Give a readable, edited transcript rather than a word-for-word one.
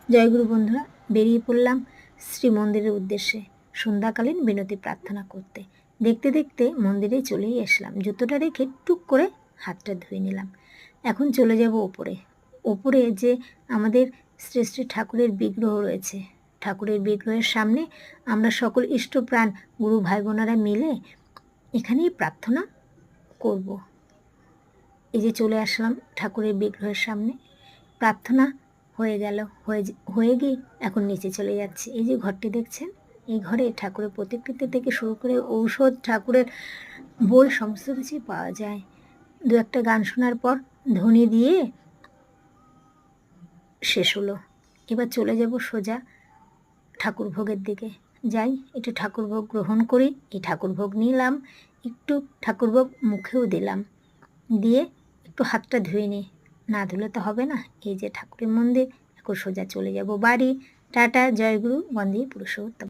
জয়গুরু বন্ধুরা, বেরিয়ে পড়লাম শ্রী মন্দিরের উদ্দেশ্যে সন্ধ্যাকালীন বিনতি প্রার্থনা করতে। দেখতে দেখতে মন্দিরে চলেই আসলাম। জুতোটা রেখে টুক করে হাতটা ধুয়ে নিলাম। এখন চলে যাব ওপরে। ওপরে যে আমাদের শ্রী শ্রী ঠাকুরের বিগ্রহ রয়েছে, ঠাকুরের বিগ্রহের সামনে আমরা সকল ইষ্টপ্রাণ গুরু ভাই বোনেরা মিলে এখানেই প্রার্থনা করব। এই যে চলে আসলাম ঠাকুরের বিগ্রহের সামনে, প্রার্থনা হয়ে গেল। হয়ে গিয়ে এখন নিচে চলে যাচ্ছে। এই যে ঘরটি দেখছেন, এই ঘরে ঠাকুরের প্রতিকৃতি থেকে শুরু করে ঔষধ, ঠাকুরের বই, সমস্ত কিছুই পাওয়া যায়। দু একটা গান শোনার পর ধ্বনি দিয়ে শেষ হলো। এবার চলে যাব সোজা ঠাকুর ভোগের দিকে। যাই, একটু ঠাকুর ভোগ গ্রহণ করি। এই ঠাকুর ভোগ নিলাম, একটু ঠাকুর ভোগ মুখেও দিলাম, দিয়ে একটু হাতটা ধুয়ে নিই। না ধুলে তো হবে না। এই যে ঠাকুরের মন্দির, এখন সোজা চলে যাব বাড়ি। টাটা, জয়গুরু, বন্দে পুরুষোত্তম।